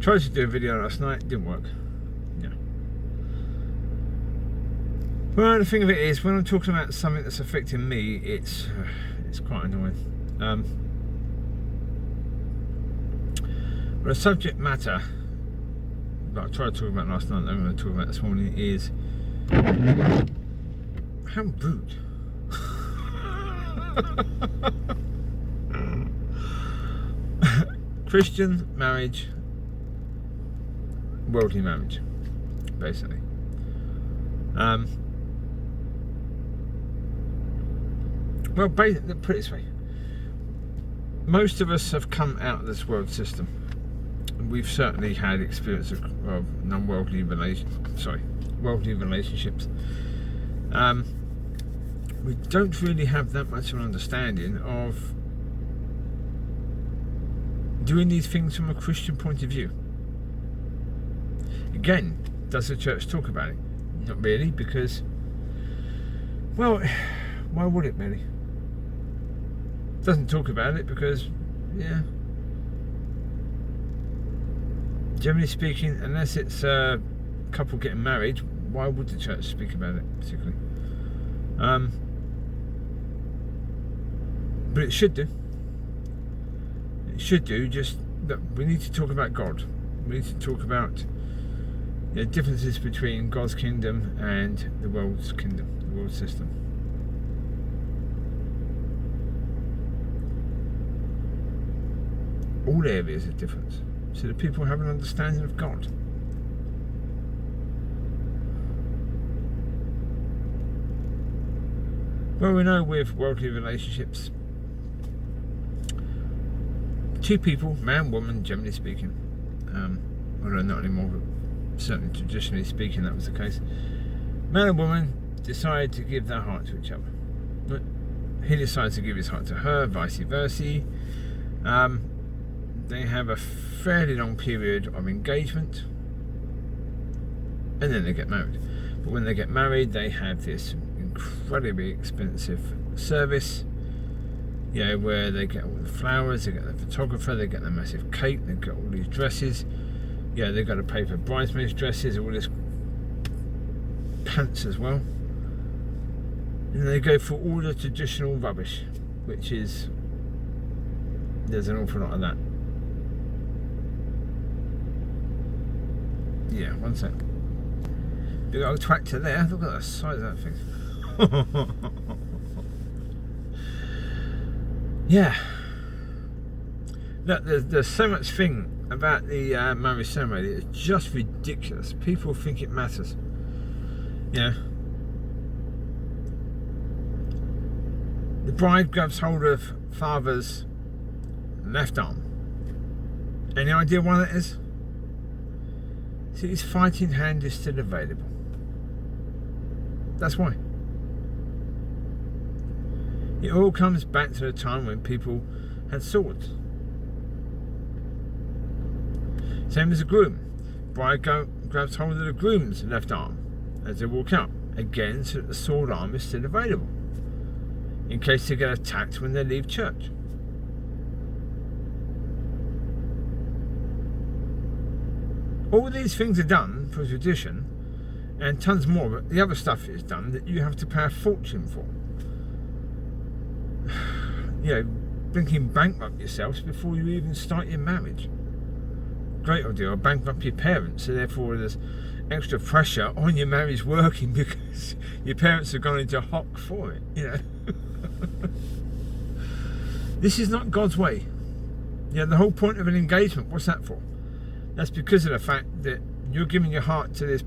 Tried to do a video last night, didn't work. Yeah. Well, the thing of it is, when I'm talking about something that's affecting me, it's quite annoying. But the subject matter that I tried to talk about last night, that I'm going to talk about this morning, is how rude. Christian marriage, worldly marriage, basically. Well, put it this way. Most of us have come out of this world system. We've certainly had experience of worldly relationships. We don't really have that much of an understanding of doing these things from a Christian point of view. Again, does the church talk about it? Not really, because, well, why would it really? It doesn't talk about it because, yeah, generally speaking, unless it's a couple getting married, why would the church speak about it particularly? But it should do. It should do. Just that we need to talk about God. We need to talk about the differences between God's kingdom and the world's kingdom, the world system. All areas of difference, so that people have an understanding of God. Well, we know with worldly relationships, two people, man, woman, generally speaking, although not anymore, but certainly traditionally speaking that was the case, man and woman decide to give their heart to each other. But he decides to give his heart to her, vice versa. They have a fairly long period of engagement, and then they get married. But when they get married, they have this incredibly expensive service, you know, where they get all the flowers, they get the photographer, they get the massive cake, they get all these dresses. Yeah, they've got to pay for bridesmaids' dresses, all this pants as well. And they go for all the traditional rubbish, which is, there's an awful lot of that. Yeah, one sec. Big old tractor there, look at the size of that thing. Yeah. Look, there's so much thing about the marriage ceremony, it's just ridiculous. People think it matters. Yeah. The bride grabs hold of father's left arm. Any idea why that is? See, his fighting hand is still available. That's why. It all comes back to the time when people had swords. Same as the groom. Bride grabs hold of the groom's left arm as they walk out. Again, so that the sword arm is still available, in case they get attacked when they leave church. All these things are done for tradition, and tons more, but the other stuff is done that you have to pay a fortune for. You know, thinking bankrupt yourselves before you even start your marriage. Great idea, or bankrupt your parents, so therefore there's extra pressure on your marriage working because your parents have gone into hock for it, you know. This is not God's way. Yeah, the whole point of an engagement, what's that for? That's because of the fact that you're giving your heart to this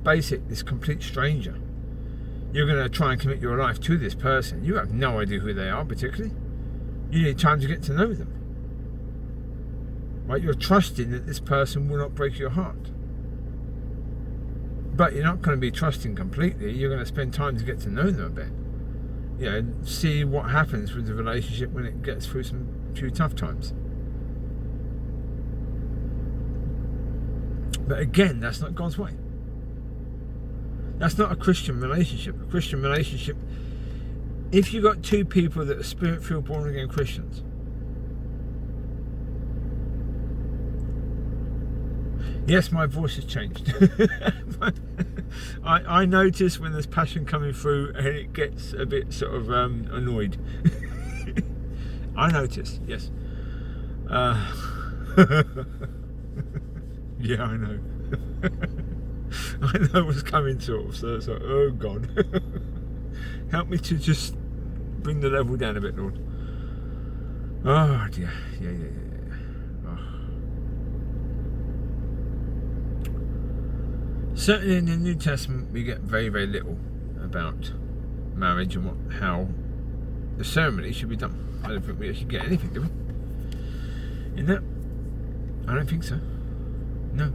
complete stranger. You're going to try and commit your life to this person. You have no idea who they are particularly. You need time to get to know them. Right? You're trusting that this person will not break your heart. But you're not going to be trusting completely. You're going to spend time to get to know them a bit. You know, see what happens with the relationship when it gets through a few tough times. But again, that's not God's way. That's not a Christian relationship. A Christian relationship, if you've got two people that are spirit-filled, born-again Christians, Yes, my voice has changed. I notice when there's passion coming through and it gets a bit sort of annoyed. I notice, yes. Yeah, I know. I know what's coming sort of, so it's like, oh God. Help me to just bring the level down a bit, Lord. Oh dear, yeah. Oh. Certainly in the New Testament we get very, very little about marriage and how the ceremony should be done. I don't think we actually get anything, do we? In that? I don't think so. No.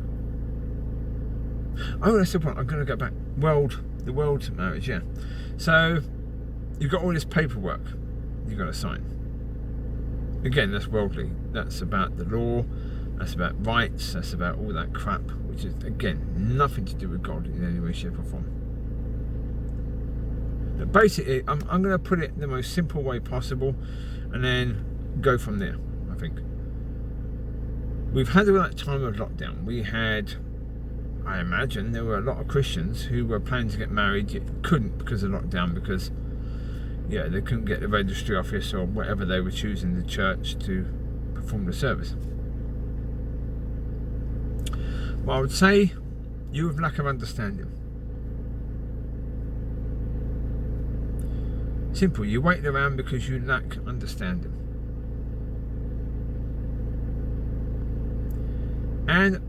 Oh, that's the point. I'm going to go back. The world marriage, yeah. So, you've got all this paperwork you've got to sign. Again, that's worldly. That's about the law. That's about rights. That's about all that crap, which is, again, nothing to do with God in any way, shape or form. But basically, I'm going to put it in the most simple way possible and then go from there, I think. We've had all that time of lockdown. We had, I imagine, there were a lot of Christians who were planning to get married yet couldn't because of lockdown, because, yeah, they couldn't get the registry office or whatever they were choosing the church to perform the service. Well, I would say you have lack of understanding. Simple, you wait around because you lack understanding. And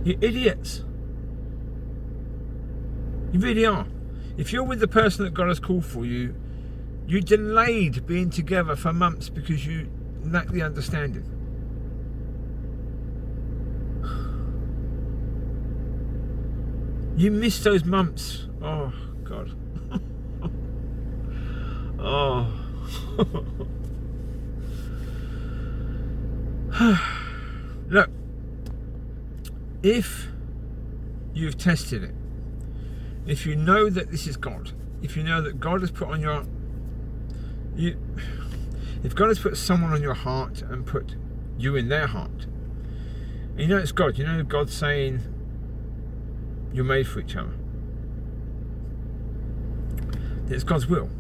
you idiots. You really are. If you're with the person that God has called for you, you delayed being together for months because you lack the understanding. You missed those months. Oh, God. Oh. Look, if you've tested it, if you know that this is God, if you know that God has put on if God has put someone on your heart and put you in their heart, and you know it's God, you know God's saying you're made for each other, that it's God's will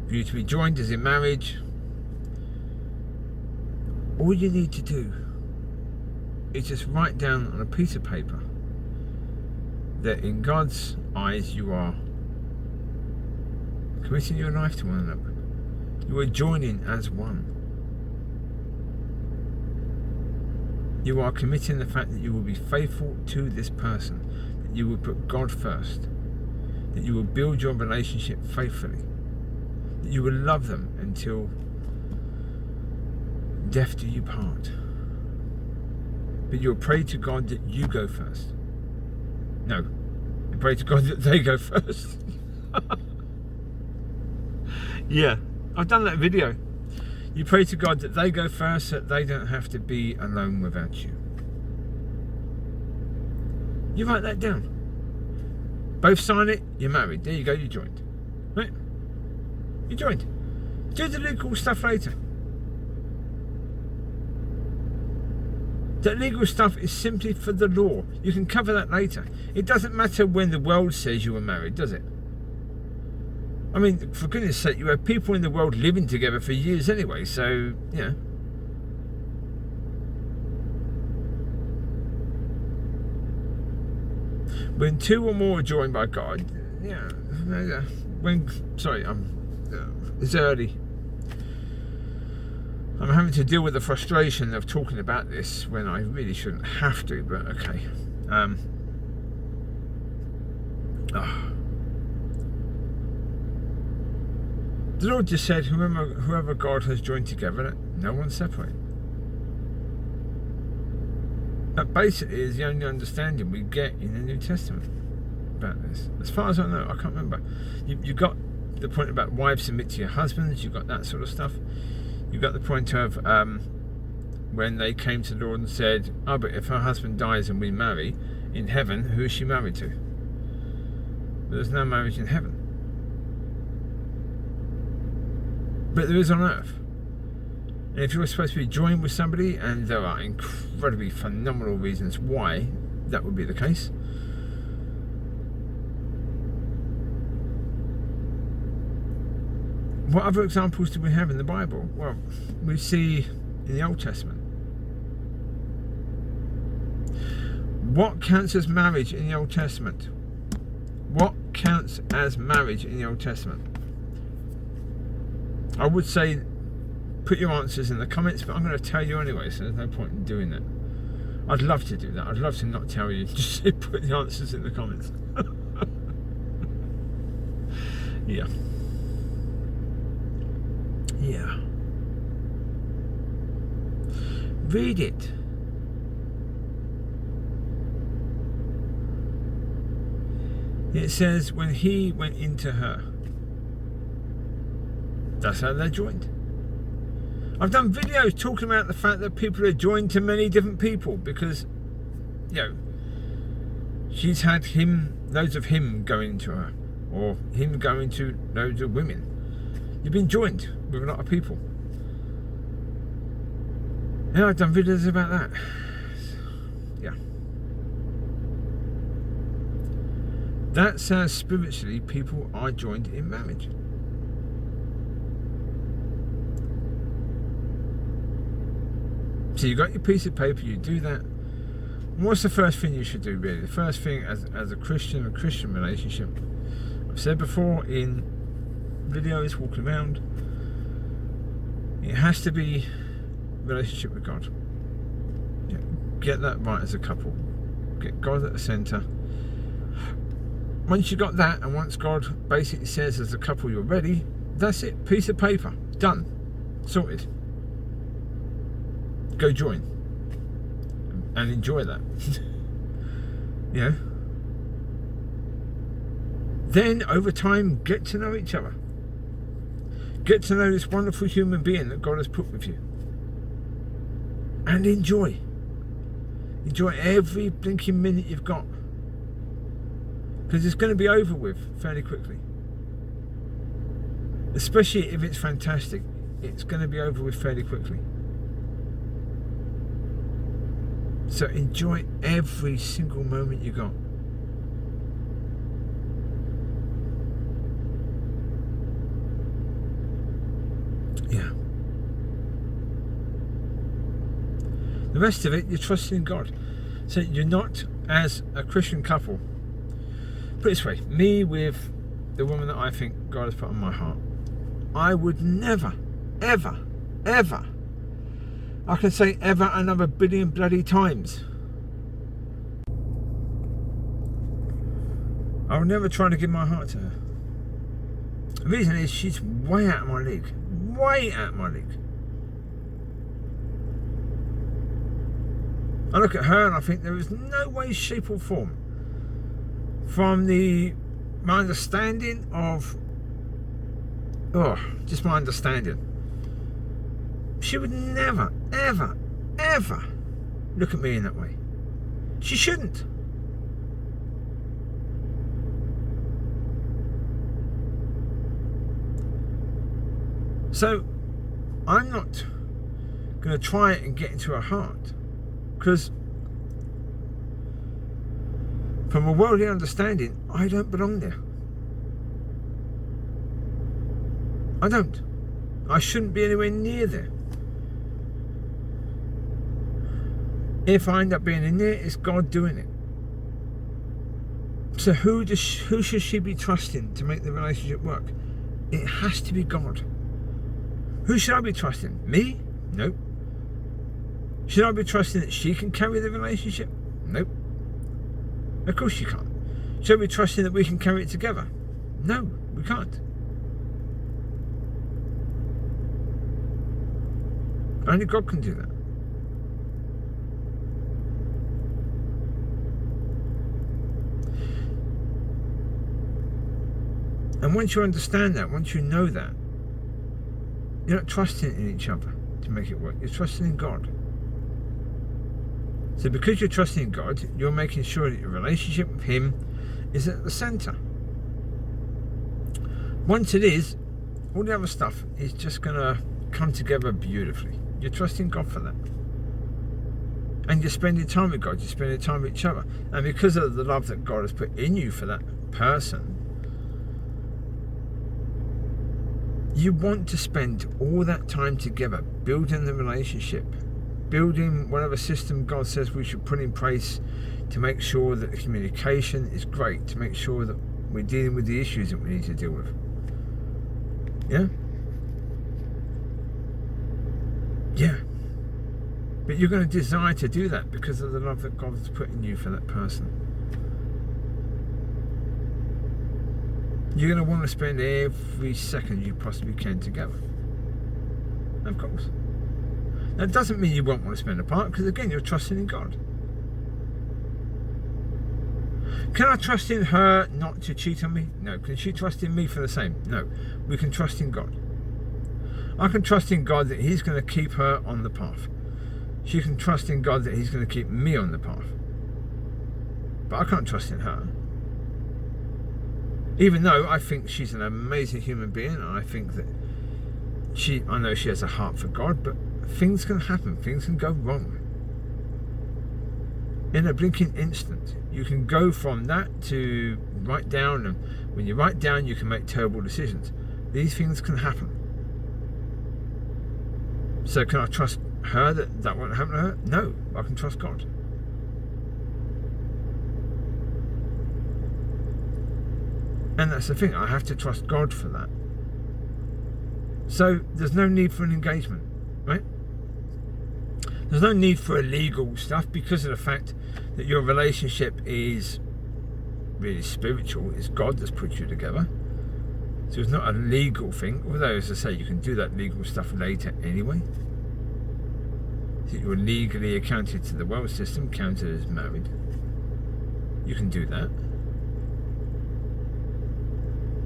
for you to be joined as in marriage. All you need to do is just write down on a piece of paper that in God's eyes you are committing your life to one another. You are joining as one. You are committing the fact that you will be faithful to this person, that you will put God first, that you will build your relationship faithfully, that you will love them until death do you part. But you'll pray to God that you go first. No, you pray to God that they go first. Yeah, I've done that video. You pray to God that they go first, so that they don't have to be alone without you. You write that down. Both sign it, you're married. There you go, you joined. Right? You joined. Do the legal stuff later. That legal stuff is simply for the law. You can cover that later. It doesn't matter when the world says you were married, does it? I mean, for goodness sake, you have people in the world living together for years anyway, so, yeah. When two or more are joined by God, yeah, it's early. I'm having to deal with the frustration of talking about this when I really shouldn't have to, but okay. The Lord just said, whoever God has joined together, no one separate. That basically is the only understanding we get in the New Testament about this. As far as I know, I can't remember. You got the point about wives submit to your husbands, you got that sort of stuff. You got the point of when they came to the Lord and said, oh, but if her husband dies and we marry, in heaven, who is she married to? But there's no marriage in heaven. but there is on earth. And if you're supposed to be joined with somebody, and there are incredibly phenomenal reasons why that would be the case, what other examples do we have in the Bible? Well, we see in the Old Testament. What counts as marriage in the Old Testament? What counts as marriage in the Old Testament? I would say put your answers in the comments, but I'm going to tell you anyway, so there's no point in doing that. I'd love to do that. I'd love to not tell you. Just say put the answers in the comments. Yeah. Yeah. Read it. It says when he went into her. That's how they're joined. I've done videos talking about the fact that people are joined to many different people because, you know, she's had loads of him going into her, or him going to loads of women. You've been joined with a lot of people. Yeah, I've done videos about that. Yeah. That's how spiritually people are joined in marriage. So you got your piece of paper, you do that. What's the first thing you should do, really? The first thing as a Christian relationship, I've said before in videos walking around, it has to be relationship with God. Yeah, get that right as a couple. Get God at the centre. Once you got that, and once God basically says as a couple you're ready, that's it. Piece of paper, done, sorted. Go join and enjoy that. You know. Then over time, get to know each other. Get to know this wonderful human being that God has put with you. And enjoy. Enjoy every blinking minute you've got. Because it's going to be over with fairly quickly. Especially if it's fantastic. It's going to be over with fairly quickly. So enjoy every single moment you got. Yeah. The rest of it, you're trusting in God. So you're not, as a Christian couple, put it this way, me with the woman that I think God has put on my heart, I would never, ever, ever, I can say ever another billion bloody times, I would never try to give my heart to her. The reason is she's way out of my league. Way out of my league. I look at her and I think there is no way, shape or form, from my understanding of, just my understanding, she would never, ever, ever look at me in that way. She shouldn't. So I'm not going to try and get into her heart, because from a worldly understanding, I don't belong there. I don't. I shouldn't be anywhere near there. If I end up being in there, it's God doing it. So who should she be trusting to make the relationship work? It has to be God. Who should I be trusting? Me? Nope. Should I be trusting that she can carry the relationship? Nope. Of course she can't. Should I be trusting that we can carry it together? No, we can't. Only God can do that. And once you understand that, once you know that, you're not trusting in each other to make it work. You're trusting in God. So because you're trusting in God, you're making sure that your relationship with Him is at the centre. Once it is, all the other stuff is just going to come together beautifully. You're trusting God for that. And you're spending time with God. You're spending time with each other. And because of the love that God has put in you for that person, you want to spend all that time together, building the relationship, building whatever system God says we should put in place to make sure that the communication is great, to make sure that we're dealing with the issues that we need to deal with. Yeah? Yeah. But you're going to desire to do that because of the love that God has put in you for that person. You're going to want to spend every second you possibly can together. Of course. That doesn't mean you won't want to spend apart, because again, you're trusting in God. Can I trust in her not to cheat on me? No. Can she trust in me for the same? No. We can trust in God. I can trust in God that He's going to keep her on the path. She can trust in God that He's going to keep me on the path. But I can't trust in her. Even though I think she's an amazing human being, and I think that I know she has a heart for God, but things can happen, things can go wrong. In a blinking instant, you can go from that to write down, and when you write down, you can make terrible decisions. These things can happen. So can I trust her that won't happen to her? No, I can trust God. And that's the thing, I have to trust God for that. So there's no need for an engagement, right? There's no need for illegal stuff because of the fact that your relationship is really spiritual. It's God that's put you together. So it's not a legal thing, although, as I say, you can do that legal stuff later anyway. So you're legally accounted to the world system, counted as married. You can do that.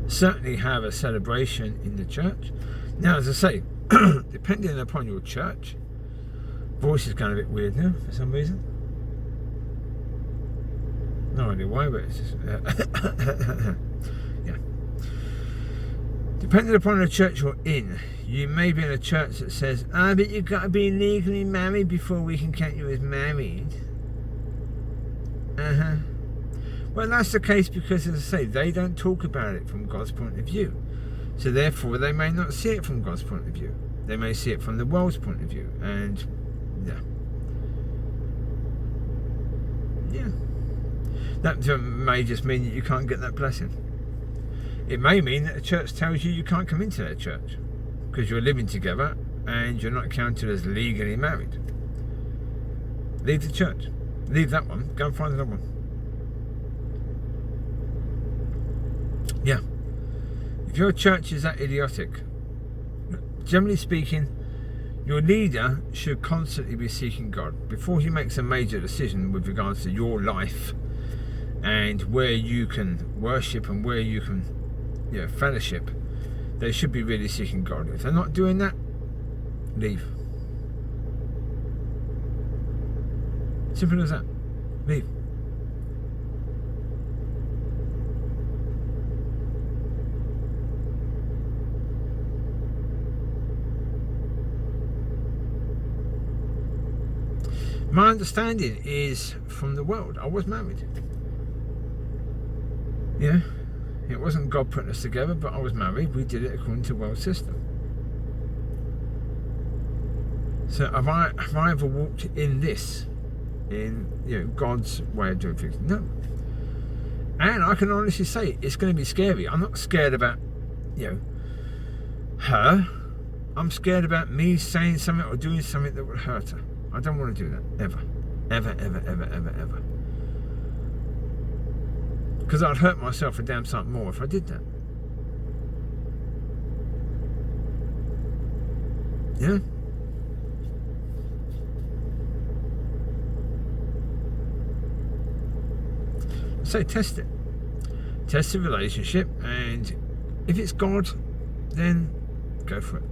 Certainly have a celebration in the church. Now, as I say, depending upon your church, voice is going a bit weird now for some reason. No idea why, but it's just yeah. Depending upon the church you're in, you may be in a church that says, but you've got to be legally married before we can count you as married. Well, that's the case because, as I say, they don't talk about it from God's point of view. So therefore, they may not see it from God's point of view. They may see it from the world's point of view. And, yeah. That may just mean that you can't get that blessing. It may mean that the church tells you can't come into their church because you're living together and you're not counted as legally married. Leave the church. Leave that one. Go and find another one. Yeah. If your church is that idiotic, generally speaking, your leader should constantly be seeking God before he makes a major decision with regards to your life and where you can worship and where you can fellowship. They should be really seeking God. If they're not doing that, leave. Simple as that. Leave. My understanding is from the world. I was married. Yeah. It wasn't God putting us together, but I was married. We did it according to the world system. So have I ever walked in this? In God's way of doing things? No. And I can honestly say it's going to be scary. I'm not scared about her. I'm scared about me saying something or doing something that would hurt her. I don't want to do that, ever. Ever, ever, ever, ever, ever. Because I'd hurt myself a damn sight more if I did that. Yeah? So test it. Test the relationship, and if it's God, then go for it.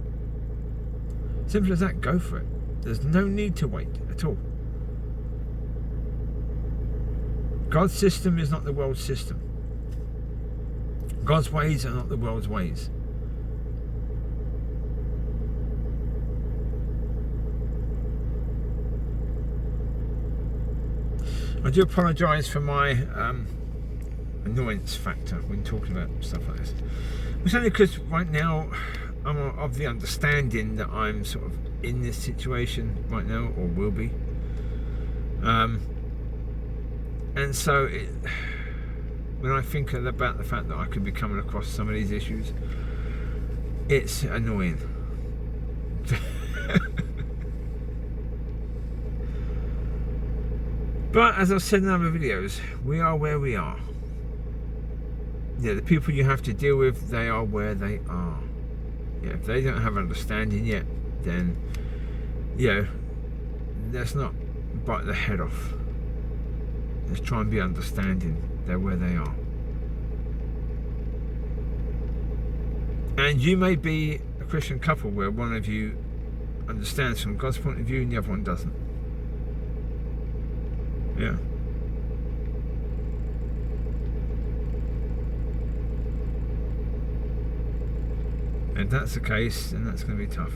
Simple as that, go for it. There's no need to wait at all. God's system is not the world's system. God's ways are not the world's ways. I do apologise for my annoyance factor when talking about stuff like this. It's only because right now I'm of the understanding that I'm sort of in this situation right now, or will be. And so when I think about the fact that I could be coming across some of these issues, it's annoying. But as I've said in other videos, we are where we are. Yeah, the people you have to deal with, they are where they are. Yeah, if they don't have understanding yet, then, you know, let's not bite the head off. Let's try and be understanding. They're where they are. And you may be a Christian couple where one of you understands from God's point of view and the other one doesn't. Yeah. And if that's the case, then that's going to be tough.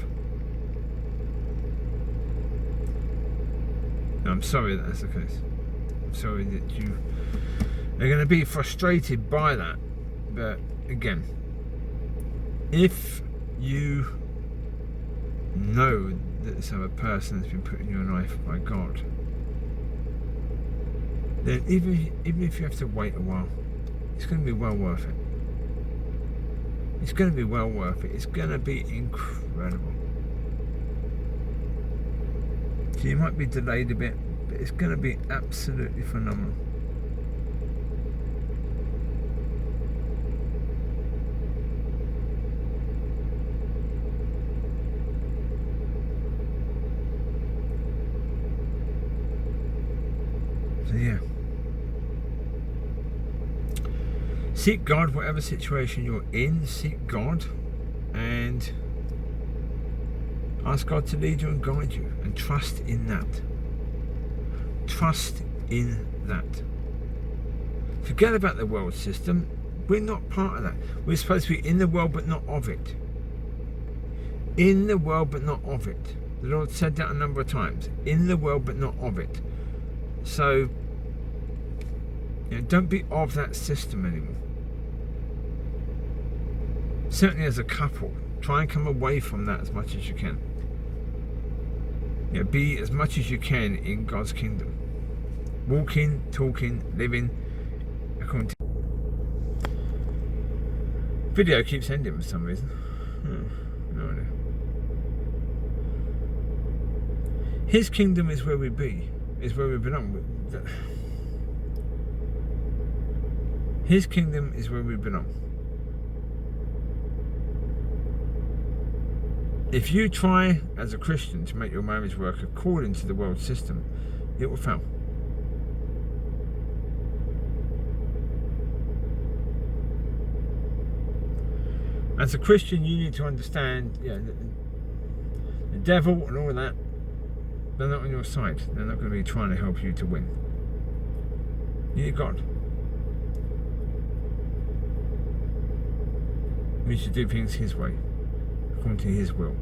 No, I'm sorry that that's the case. I'm sorry that you are going to be frustrated by that. But again, if you know that this other person has been put in your life by God, then even if you have to wait a while, it's going to be well worth it. It's going to be well worth it. It's going to be incredible. So you might be delayed a bit, but it's going to be absolutely phenomenal. So yeah. Seek God, whatever situation you're in, seek God and ask God to lead you and guide you, and trust in that. Trust in that. Forget about the world system. We're not part of that. We're supposed to be in the world but not of it. In the world but not of it. The Lord said that a number of times. In the world but not of it. So, you know, don't be of that system anymore. Certainly as a couple, try and come away from that as much as you can. You know, be as much as you can in God's kingdom. Walking, talking, living according to... Video keeps ending for some reason. No idea. His kingdom is where we be, is where we belong. His kingdom is where we belong. If you try as a Christian to make your marriage work according to the world system, it will fail. As a Christian, you need to understand, the devil and all of that, they're not on your side. They're not going to be trying to help you to win. You need God. We should do things His way, according to His will,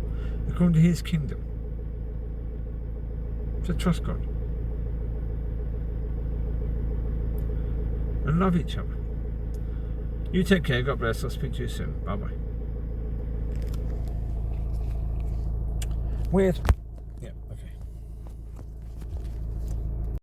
according to His kingdom. So trust God. And love each other. You take care, God bless, I'll speak to you soon. Bye bye. Weird.